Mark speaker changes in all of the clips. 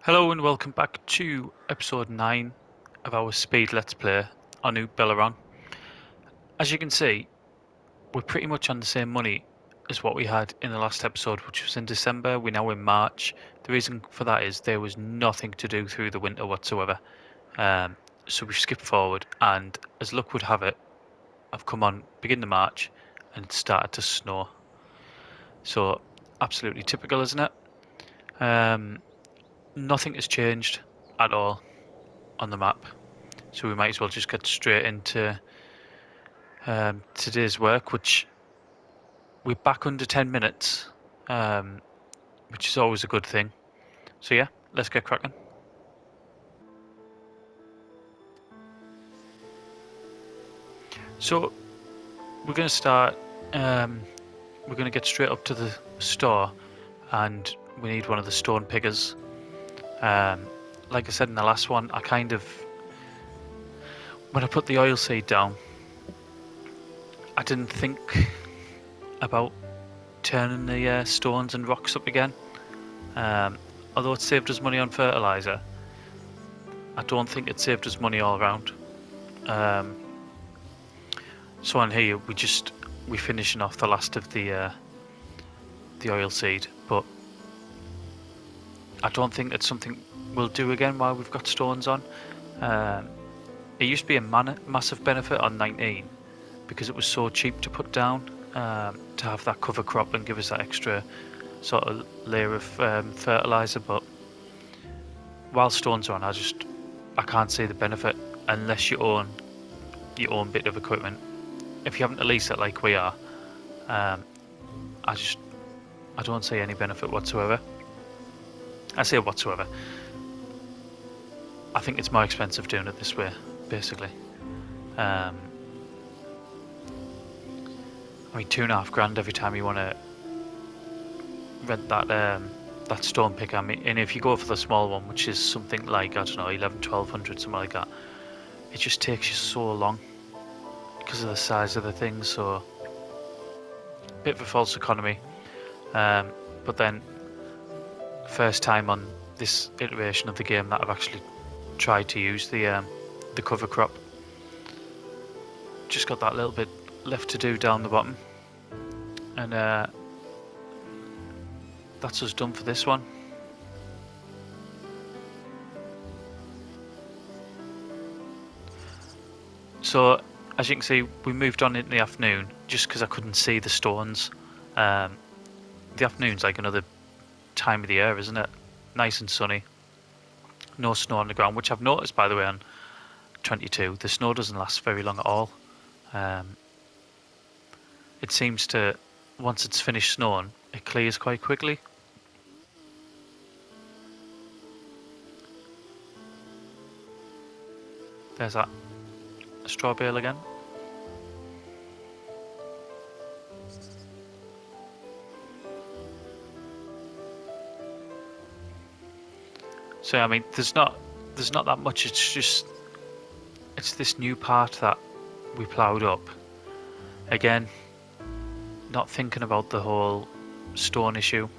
Speaker 1: Hello and welcome back to episode 9 of our speed let's play on Haut Beyleron. As you can see, we're pretty much on the same money as what we had in the last episode, which was in December. We're now in March. The reason for that is there was nothing to do through the winter whatsoever. So we skipped forward, and as luck would have it, I've come on beginning of March and it started to snow. So absolutely typical, isn't it? Nothing has changed at all on the map. So we might as well just get straight into today's work, which we're back under 10 minutes, which is always a good thing. So yeah, let's get cracking. So we're going to start, we're going to get straight up to the store, and we need one of the stone pickers. Like I said in the last one, when I put the oil seed down, I didn't think about turning the stones and rocks up again. Although it saved us money on fertiliser, I don't think it saved us money all around. So on here we're finishing off the last of the oil seed, but I don't think it's something we'll do again while we've got stones on. It used to be a massive benefit on 19 because it was so cheap to put down, to have that cover crop and give us that extra sort of layer of fertiliser. But while stones are on, I can't see the benefit unless you own your own bit of equipment. If you haven't to lease it like we are, I don't see any benefit whatsoever. I say whatsoever. I think it's more expensive doing it this way, basically. I mean, £2,500 every time you want to rent that stone picker. I mean, and if you go for the small one, which is something like, I don't know, 1,100-1,200, something like that, it just takes you so long because of the size of the thing. So a bit of a false economy. But then first time on this iteration of the game that I've actually tried to use the cover crop. Just got that little bit left to do down the bottom, and that's us done for this one. So as you can see, we moved on in the afternoon just because I couldn't see the stones. The afternoon's like another time of the year, isn't it? Nice and sunny, no snow on the ground, which I've noticed, by the way, on 22 the snow doesn't last very long at all. It seems to, once it's finished snowing, it clears quite quickly. There's that straw bale again. So I mean, there's not that much. It's this new part that we ploughed up. Again, not thinking about the whole stone issue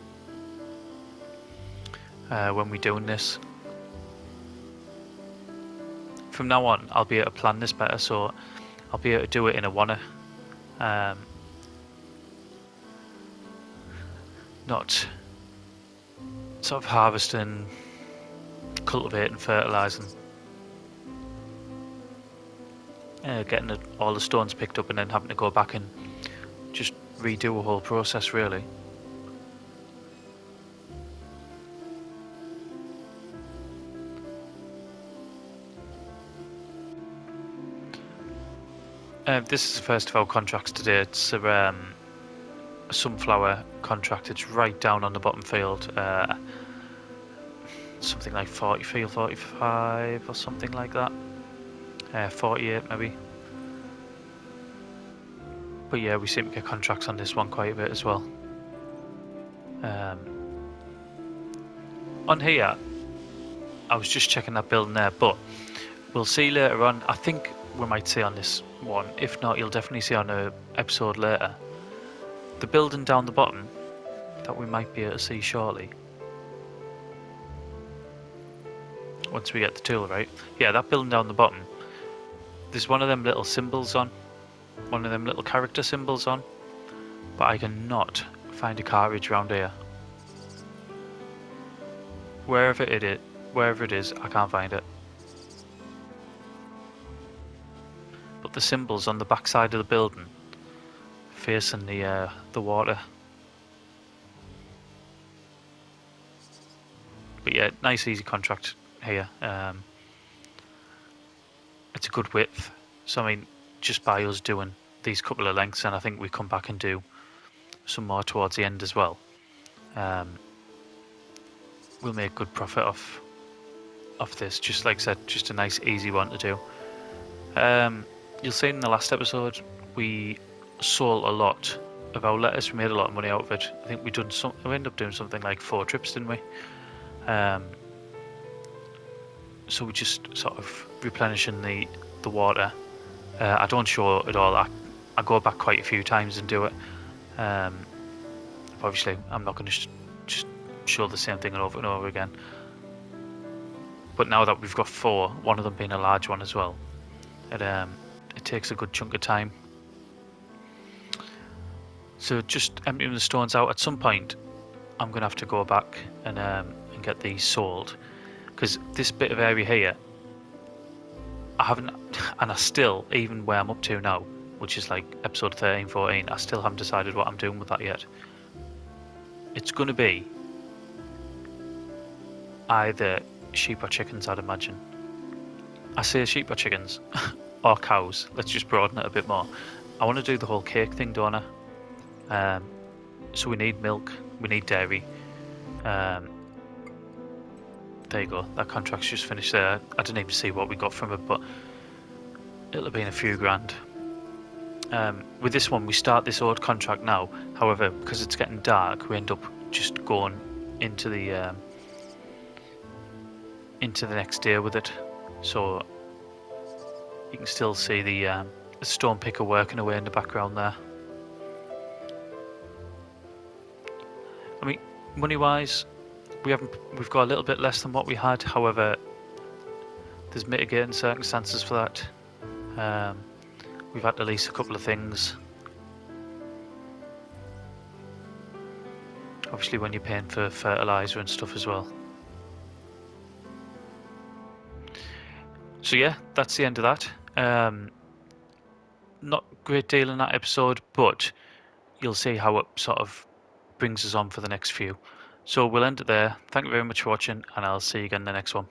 Speaker 1: when we're doing this. From now on, I'll be able to plan this better, so I'll be able to do it in a wanna. Not sort of harvesting, cultivating, fertilising, getting all the stones picked up and then having to go back and just redo a whole process, really. This is the first of our contracts today. It's a sunflower contract. It's right down on the bottom field. Something like 40 field, 45 or something like that. 48 maybe. But yeah, we seem to get contracts on this one quite a bit as well. On here, I was just checking that building there, but we'll see later on. I think we might see on this one. If not, you'll definitely see on an episode later. The building down the bottom that we might be able to see shortly once we get the tool right. Yeah, that building down the bottom, there's one of them little symbols on, one of them little character symbols on, but I cannot find a cartridge around here. Wherever it is, I can't find it. But the symbol's on the back side of the building, facing the water. But yeah, nice easy contract here. It's a good width, so I mean, just by us doing these couple of lengths, and I think we come back and do some more towards the end as well, we'll make good profit off this. Just like I said, just a nice easy one to do. You'll see in the last episode we sold a lot of our lettuce. We made a lot of money out of it. I think we ended up doing something like 4 trips, didn't we? So we just sort of replenishing the water. I don't show it all. I go back quite a few times and do it. Obviously, I'm not going to just show the same thing over and over again. But now that we've got 4, one of them being a large one as well, it takes a good chunk of time. So just emptying the stones out. At some point, I'm going to have to go back and get these sold, because this bit of area here, I haven't, and I still, even where I'm up to now, which is like episode 13, 14, I still haven't decided what I'm doing with that yet. It's going to be either sheep or chickens, I'd imagine. I say sheep or chickens, or cows. Let's just broaden it a bit more. I want to do the whole cake thing, don't I? So we need milk, we need dairy. There you go, that contract's just finished there. I didn't even see what we got from it, but it'll have been a few grand. With this one, we start this old contract now. However, because it's getting dark, we end up just going into the next day with it. So you can still see the stone picker working away in the background there. I mean, money-wise, we've got a little bit less than what we had. However, there's mitigating circumstances for that. We've had to lease a couple of things. Obviously, when you're paying for fertilizer and stuff as well. So yeah, that's the end of that. Not a great deal in that episode, but you'll see how it sort of brings us on for the next few. So we'll end it there. Thank you very much for watching, and I'll see you again in the next one.